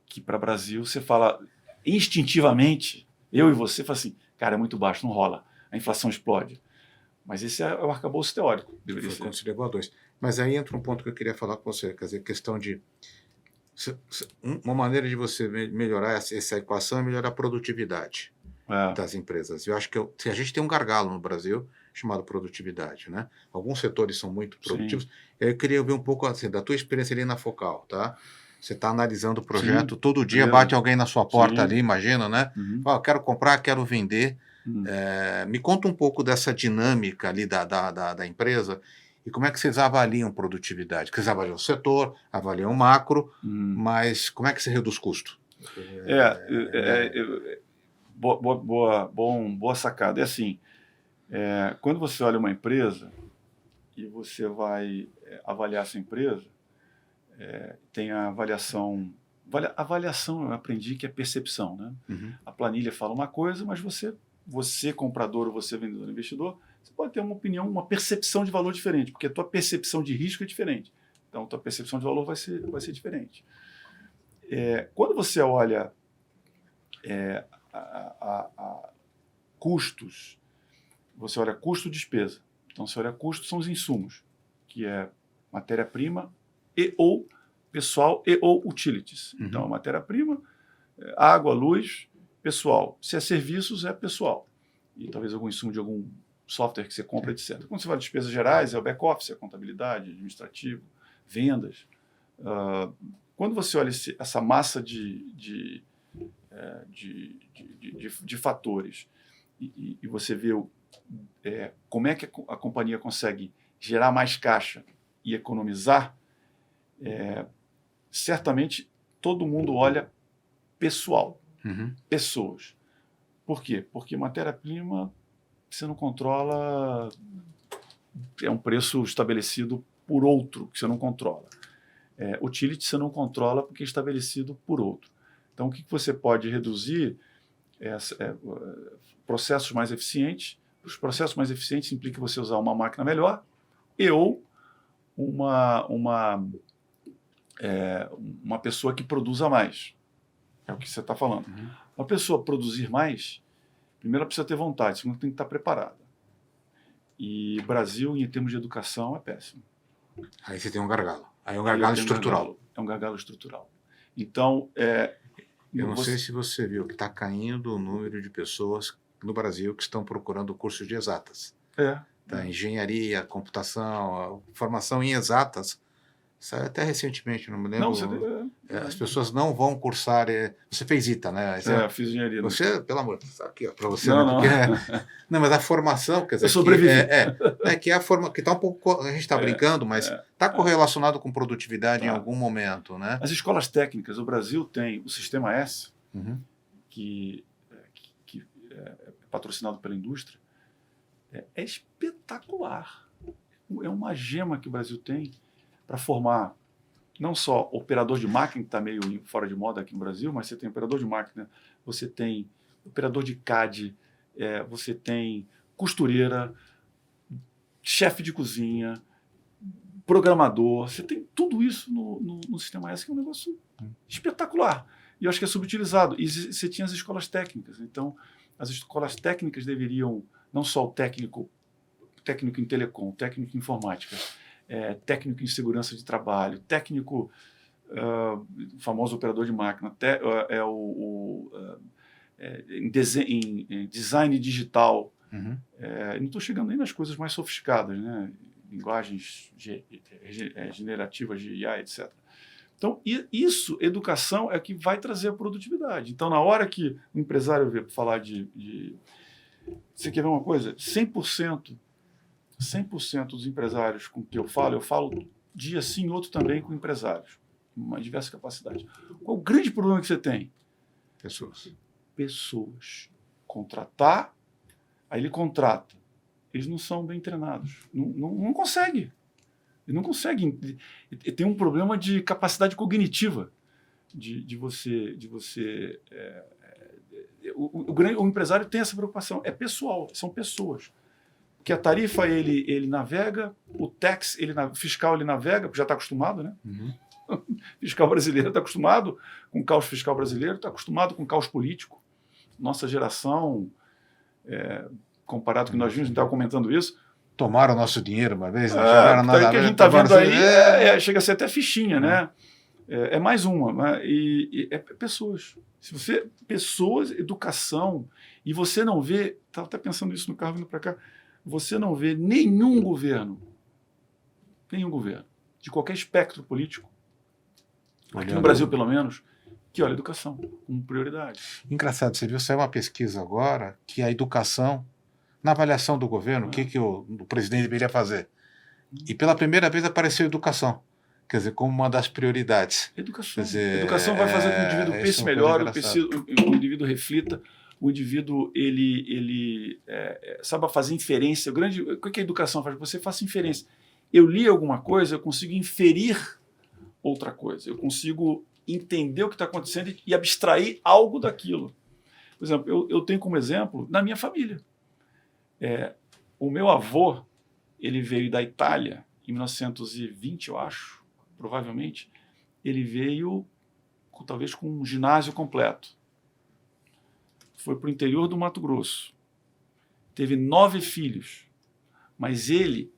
que para o Brasil você fala instintivamente, eu e você fala assim, cara, é muito baixo, não rola, a inflação explode. Mas esse é o arcabouço teórico. Deveria ser. Quando se levou a 2. Mas aí entra um ponto que eu queria falar com você, quer dizer, questão de... Uma maneira de você melhorar essa equação é melhorar a produtividade das empresas. Eu acho que a gente tem um gargalo no Brasil chamado produtividade, né? Alguns setores são muito produtivos. Sim. Eu queria ver um pouco assim, da tua experiência ali na Focal, tá? Você está analisando o projeto, sim, todo dia bate alguém na sua porta, sim, ali, imagina, né? Fala, quero comprar, quero vender. Me conta um pouco dessa dinâmica ali da empresa e como é que vocês avaliam produtividade? Vocês avaliam o setor, avaliam o macro, mas como é que você reduz custo? Boa sacada. É assim, quando você olha uma empresa e você vai avaliar essa empresa, tem a avaliação... Avaliação eu aprendi que é percepção, né? A planilha fala uma coisa, mas você comprador ou você vendedor, investidor, você pode ter uma opinião, uma percepção de valor diferente, porque a tua percepção de risco é diferente. Então, a tua percepção de valor vai ser diferente. Quando você olha custos, você olha custo-despesa. Então, você olha custo, são os insumos, que é matéria-prima e ou pessoal e ou utilities. Então, a matéria-prima, água, luz, pessoal. Se é serviços, é pessoal. E talvez algum insumo de algum software que você compra, etc. Quando você fala de despesas gerais, é o back-office, a contabilidade, administrativo, vendas. Quando você olha essa massa de fatores e você vê como é que a companhia consegue gerar mais caixa e economizar, certamente todo mundo olha pessoal. Pessoas. Por quê? Porque matéria-prima você não controla, é um preço estabelecido por outro que você não controla. Utility você não controla porque é estabelecido por outro. Então, o que você pode reduzir processos mais eficientes. Os processos mais eficientes implica você usar uma máquina melhor e ou uma pessoa que produza mais. É o que você está falando. Uma pessoa produzir mais, primeiro ela precisa ter vontade, segundo tem que estar preparada. E o Brasil, em termos de educação, é péssimo. Aí você tem um gargalo. Aí é um gargalo estrutural. É um gargalo estrutural. Então, eu não sei se você viu que está caindo o número de pessoas no Brasil que estão procurando cursos de exatas. Engenharia, computação, formação em exatas Saiu até recentemente, não me lembro. Não, você... As pessoas não vão cursar. Você fez ITA, né? Fiz engenharia. Você, pelo amor de Deus, aqui, para você. Não, né? não. Não, mas a formação, quer dizer, Eu sobrevivi. que é a forma que está um pouco. A gente está brincando, mas está correlacionado com produtividade em algum momento, né? As escolas técnicas, o Brasil tem o Sistema S, que é patrocinado pela indústria, é espetacular. É uma gema que o Brasil tem para formar não só operador de máquina, que está meio fora de moda aqui no Brasil, mas você tem operador de máquina, você tem operador de CAD, você tem costureira, chefe de cozinha, programador, você tem tudo isso no Sistema S, que é um negócio espetacular. E eu acho que é subutilizado. E você tinha as escolas técnicas. Então, as escolas técnicas deveriam, não só o técnico em telecom, técnico em informática, técnico em segurança de trabalho, técnico, famoso operador de máquina, em design digital. Não estou chegando nem nas coisas mais sofisticadas, né? Linguagens generativas de IA, etc. Então, educação é que vai trazer a produtividade. Então, na hora que o empresário vê falar Você quer ver uma coisa? 100% dos empresários com que eu falo dia sim, outro também com empresários, uma diversa capacidade. Qual o grande problema que você tem? Pessoas. Contratar, aí ele contrata. Eles não são bem treinados. Não consegue. Ele não consegue. Tem um problema de capacidade cognitiva o empresário tem essa preocupação. É pessoal, são pessoas. Porque a tarifa ele navega, o tax, fiscal ele navega, porque já está acostumado, né? Fiscal brasileiro está acostumado com o caos fiscal brasileiro, está acostumado com o caos político. Nossa geração, comparado com que nós vimos, a gente estava comentando isso. Tomaram o nosso dinheiro uma vez, não jogaram nada. O que a gente está vendo aí chega a ser até fichinha, né? É mais uma. Né? E pessoas. Pessoas, educação, e você não vê, estava até pensando isso no carro vindo para cá, você não vê nenhum governo, de qualquer espectro político, aqui no Brasil pelo menos, que olha a educação como prioridade. Engraçado, você viu, saiu uma pesquisa agora que a educação, na avaliação do governo, o que o presidente deveria fazer? E pela primeira vez apareceu educação. Quer dizer, como uma das prioridades. Educação. Educação vai fazer com que o indivíduo pense melhor, o indivíduo reflita, o indivíduo ele saiba fazer inferência. O que a educação faz? Você faça inferência. Eu li alguma coisa, eu consigo inferir outra coisa. Eu consigo entender o que está acontecendo e abstrair algo daquilo. Por exemplo, eu tenho como exemplo, na minha família. O meu avô, ele veio da Itália em 1920, eu acho, provavelmente. Ele veio talvez com um ginásio completo. Foi para o interior do Mato Grosso. Teve 9 filhos. Mas ele,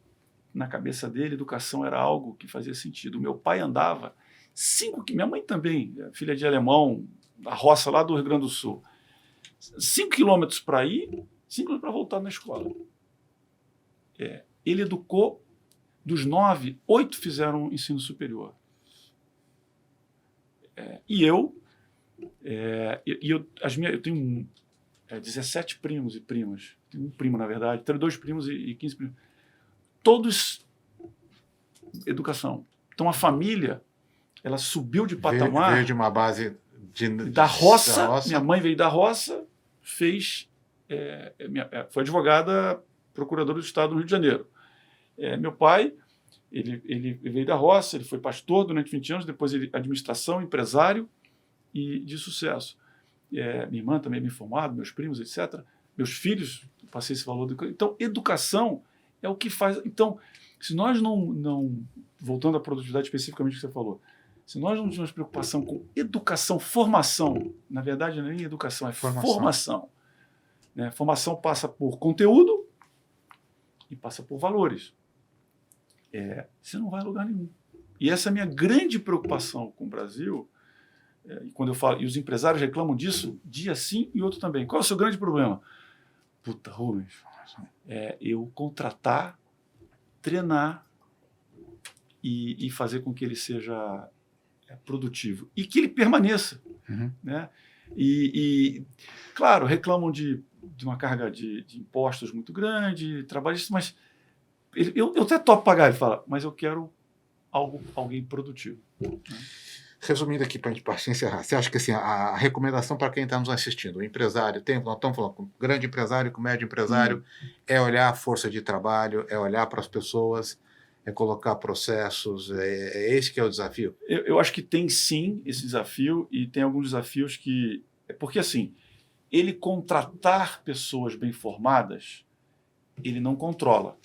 na cabeça dele, educação era algo que fazia sentido. Meu pai andava 5 quilômetros, minha mãe também, filha de alemão, da roça lá do Rio Grande do Sul. 5 quilômetros para ir, 5 quilômetros para voltar na escola. Ele educou, dos 9, 8 fizeram ensino superior. Eu tenho 17 primos e primas. Tenho um primo, na verdade. Tenho 2 primos e 15 primos. Todos educação. Então, a família, ela subiu de patamar. Veio de uma base da roça. Minha mãe veio da roça, foi advogada, procuradora do Estado no Rio de Janeiro. Meu pai, ele veio da roça, ele foi pastor durante 20 anos, depois ele administração, empresário e de sucesso. Minha irmã também bem formada, meus primos, etc. Meus filhos, passei esse valor. Então, educação é o que faz. Então, se nós não voltando à produtividade especificamente que você falou, se nós não tivermos preocupação com educação, formação, na verdade não é nem educação, é formação. Né? Formação passa por conteúdo e passa por valores. Você não vai a lugar nenhum. E essa é a minha grande preocupação com o Brasil. E quando eu falo, e os empresários reclamam disso, dia sim e outro também. Qual é o seu grande problema? Puta, Rubens, eu contratar, treinar e fazer com que ele seja produtivo e que ele permaneça. Né? Claro, reclamam de uma carga de impostos muito grande, trabalhistas, mas eu até topo pagar. Ele fala, mas eu quero alguém produtivo. Né? Resumindo aqui para a gente encerrar, você acha que assim, a recomendação para quem está nos assistindo, o empresário, nós estamos falando com grande empresário, com médio empresário, é olhar a força de trabalho, é olhar para as pessoas, é colocar processos, é esse que é o desafio? Eu acho que tem sim esse desafio, e tem alguns desafios que... Porque assim, ele contratar pessoas bem formadas, ele não controla,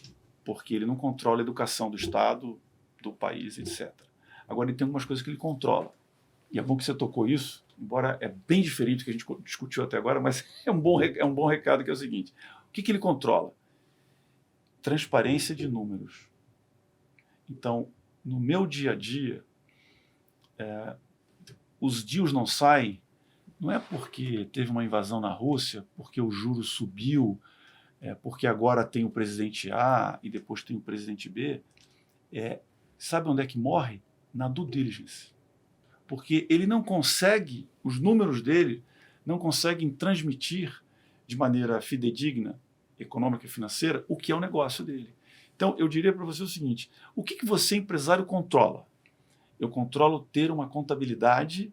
porque ele não controla a educação do Estado, do país, etc. Agora, ele tem algumas coisas que ele controla. E é bom que você tocou isso, embora é bem diferente do que a gente discutiu até agora, mas é um bom recado, que é o seguinte. O que ele controla? Transparência de números. Então, no meu dia a dia, os deals não saem, não é porque teve uma invasão na Rússia, porque o juro subiu, porque agora tem o presidente A e depois tem o presidente B. Sabe onde é que morre? Na due diligence. Porque ele não consegue, os números dele não conseguem transmitir de maneira fidedigna, econômica e financeira, o que é o negócio dele. Então, eu diria para você o seguinte, o que você, empresário, controla? Eu controlo ter uma contabilidade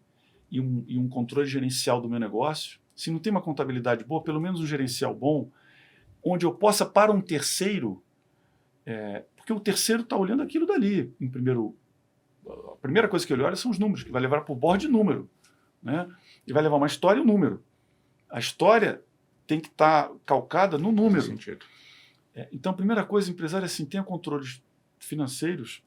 e um controle gerencial do meu negócio. Se não tem uma contabilidade boa, pelo menos um gerencial bom, onde eu possa, para um terceiro, porque o terceiro está olhando aquilo dali, a primeira coisa que ele olha são os números, que vai levar para o board de número. Né? E vai levar uma história e um número. A história tem que estar calcada no número. Sentido. Então, a primeira coisa, empresário, assim, tenha controles financeiros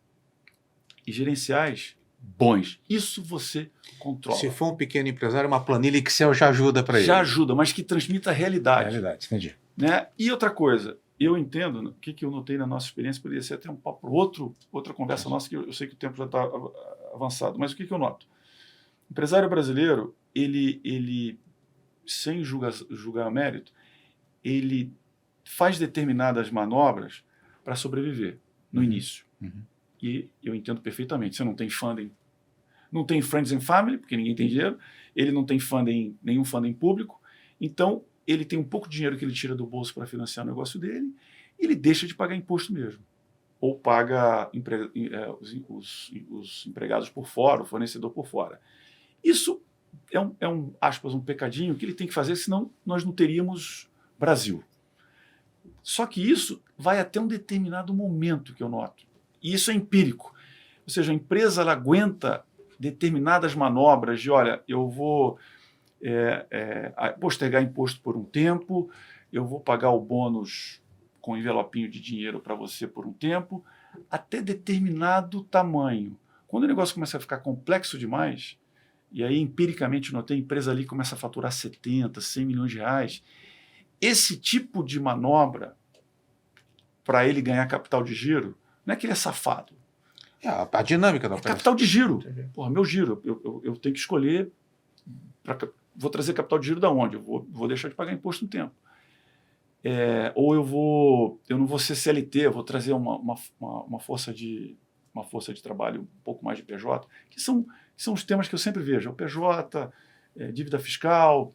e gerenciais bons. Isso você controla. Se for um pequeno empresário, uma planilha Excel já ajuda para ele. Já ajuda, mas que transmita a realidade. Realidade, entendi. Né? E outra coisa, eu entendo, o que eu notei na nossa experiência, poderia ser até um papo outra conversa nossa, que eu sei que o tempo já está avançado, mas o que eu noto? O empresário brasileiro, ele sem julgar mérito, ele faz determinadas manobras para sobreviver no início. E eu entendo perfeitamente. Você não tem funding, não tem friends and family, porque ninguém tem dinheiro, ele não tem nenhum funding público, então ele tem um pouco de dinheiro que ele tira do bolso para financiar o negócio dele, e ele deixa de pagar imposto mesmo. Ou paga os empregados por fora, o fornecedor por fora. Isso aspas, um pecadinho que ele tem que fazer, senão nós não teríamos Brasil. Só que isso vai até um determinado momento que eu noto. E isso é empírico. Ou seja, a empresa ela aguenta determinadas manobras de, olha, eu vou postergar imposto por um tempo, eu vou pagar o bônus com envelopinho de dinheiro para você por um tempo, até determinado tamanho. Quando o negócio começa a ficar complexo demais, e aí empiricamente notei, a empresa ali começa a faturar 70, 100 milhões de reais, esse tipo de manobra, para ele ganhar capital de giro, não é que ele é safado. A dinâmica da operação. Capital de giro. Porra, meu giro. Eu tenho que escolher. Vou trazer capital de giro da onde? Eu vou deixar de pagar imposto um tempo. Ou eu não vou ser CLT, eu vou trazer uma força de trabalho um pouco mais de PJ, que são os temas que eu sempre vejo. O PJ, dívida fiscal,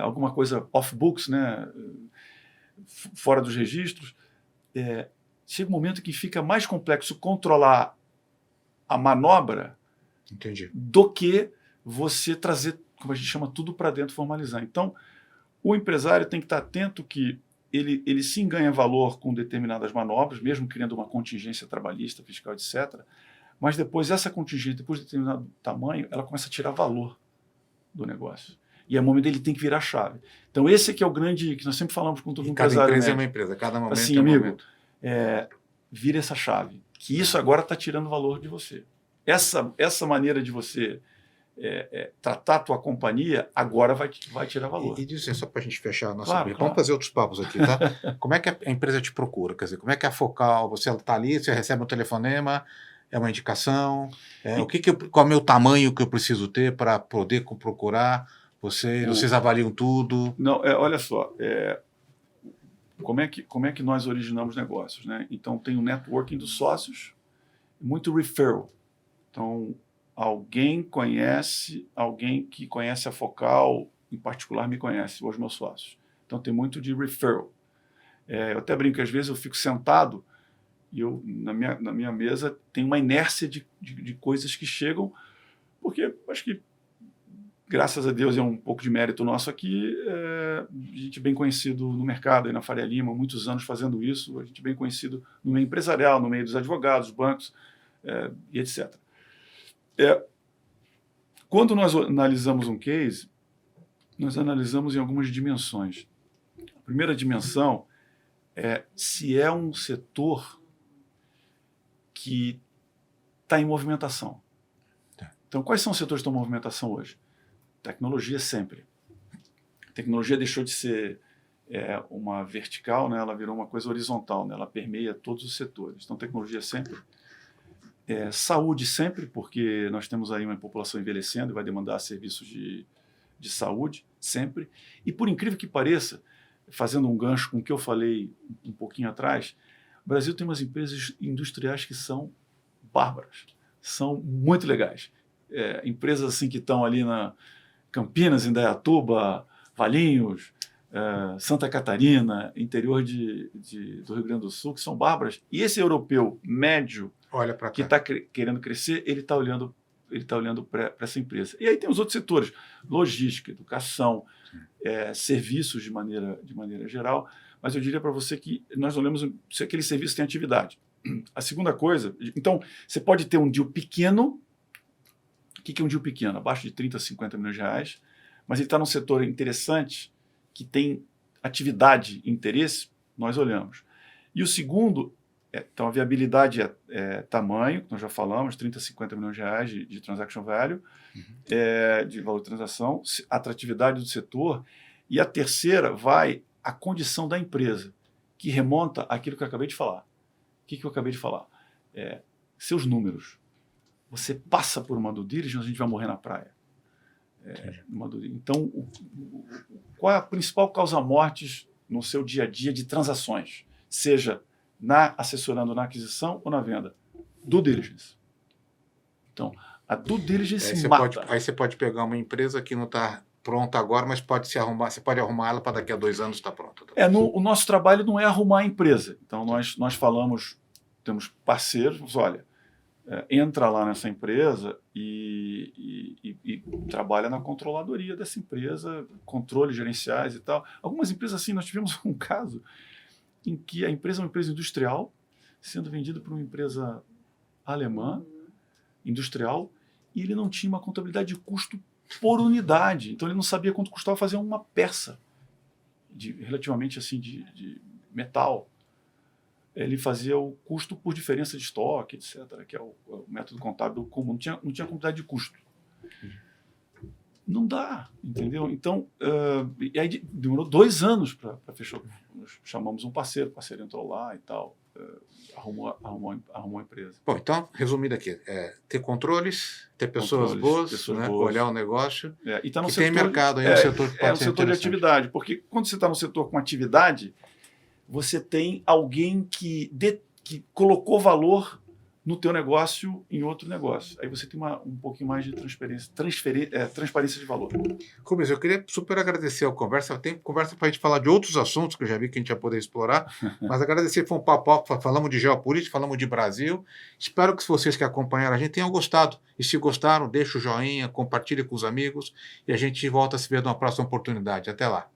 alguma coisa off-books, né? Fora dos registros. Chega um momento que fica mais complexo controlar a manobra do que você trazer, como a gente chama, tudo para dentro, formalizar. Então, o empresário tem que estar atento que ele sim ganha valor com determinadas manobras, mesmo criando uma contingência trabalhista, fiscal, etc. Mas depois essa contingência, depois de determinado tamanho, ela começa a tirar valor do negócio. E é o momento dele tem que virar a chave. Então, esse aqui é o grande, que nós sempre falamos com todo empresário. Cada empresa é uma empresa, cada momento assim, é um amigo, momento. Vira essa chave, que isso agora está tirando valor de você. Essa maneira de você tratar a tua companhia agora vai tirar valor. E diz assim, só para a gente fechar a nossa claro, briga, claro. Vamos fazer outros papos aqui, tá? Como é que a empresa te procura? Quer dizer, como é que é a Focal? Você está ali, você recebe um telefonema, é uma indicação? Qual é o meu tamanho que eu preciso ter para poder procurar? Vocês avaliam tudo? Não, olha só, como é que nós originamos negócios, né? Então tem o networking dos sócios, muito referral. Então, alguém que conhece a Focal, em particular, me conhece, os meus sócios. Então, tem muito de referral. Eu até brinco que às vezes eu fico sentado e na minha mesa tem uma inércia de coisas que chegam, porque acho que, graças a Deus, é um pouco de mérito nosso aqui, a gente é bem conhecido no mercado, aí na Faria Lima, muitos anos fazendo isso, a gente é bem conhecido no meio empresarial, no meio dos advogados, bancos, e etc. Quando nós analisamos um case, nós analisamos em algumas dimensões. A primeira dimensão é se é um setor que está em movimentação. Então, quais são os setores que estão em movimentação hoje? Tecnologia sempre. A tecnologia deixou de ser uma vertical, né? Ela virou uma coisa horizontal, né? Ela permeia todos os setores. Então, tecnologia sempre. Saúde sempre, porque nós temos aí uma população envelhecendo e vai demandar serviços de saúde sempre. E, por incrível que pareça, fazendo um gancho com o que eu falei um pouquinho atrás, o Brasil tem umas empresas industriais que são bárbaras, são muito legais. Empresas assim que estão ali na Campinas, Indaiatuba, Valinhos, Santa Catarina, interior do Rio Grande do Sul, que são bárbaras. E esse europeu médio, que está querendo crescer, ele está olhando para essa empresa. E aí tem os outros setores, logística, educação, serviços de maneira geral, mas eu diria para você que nós olhamos se aquele serviço tem atividade. A segunda coisa, então, você pode ter um deal pequeno. O que é um deal pequeno? Abaixo de 30, 50 milhões de reais, mas ele está num setor interessante, que tem atividade e interesse, nós olhamos. E o segundo, então a viabilidade é tamanho, que nós já falamos, 30, 50 milhões de reais de transaction value, de valor de transação, atratividade do setor, e a terceira vai a condição da empresa, que remonta àquilo que eu acabei de falar. O que eu acabei de falar? Seus números. Você passa por uma due diligence, a gente vai morrer na praia. Então, qual é a principal causa-mortes no seu dia a dia de transações? Seja assessorando na aquisição ou na venda? Due diligence. Então, a due diligence mata. Aí você pode pegar uma empresa que não está pronta agora, mas você pode arrumar ela para daqui a 2 anos estar pronta. O nosso trabalho não é arrumar a empresa. Então, nós falamos, temos parceiros, olha, entra lá nessa empresa e trabalha na controladoria dessa empresa, controles gerenciais e tal. Algumas empresas assim, nós tivemos um caso em que a empresa é uma empresa industrial, sendo vendida por uma empresa alemã, industrial, e ele não tinha uma contabilidade de custo por unidade. Então ele não sabia quanto custava fazer uma peça relativamente assim de metal. Ele fazia o custo por diferença de estoque, etc., que é o método contábil comum. Não tinha contabilidade de custo. Não dá, entendeu? Então, e aí demorou 2 anos para fechar. Nós chamamos um parceiro, o parceiro entrou lá e tal, arrumou a empresa. Bom, então, resumindo aqui, ter controles, ter pessoas boas, olhar o negócio, e tá no que setor, tem mercado aí, um setor que pode ser setor de atividade, porque quando você está no setor com atividade, você tem alguém que colocou valor no teu negócio em outro negócio. Aí você tem um pouquinho mais de transparência de valor. Rubens, eu queria super agradecer a conversa. Tem conversa para a gente falar de outros assuntos que eu já vi que a gente ia poder explorar, mas agradecer, foi um papo, falamos de geopolítica, falamos de Brasil. Espero que vocês que acompanharam a gente tenham gostado. E se gostaram, deixa o joinha, compartilhe com os amigos e a gente volta a se ver numa próxima oportunidade. Até lá.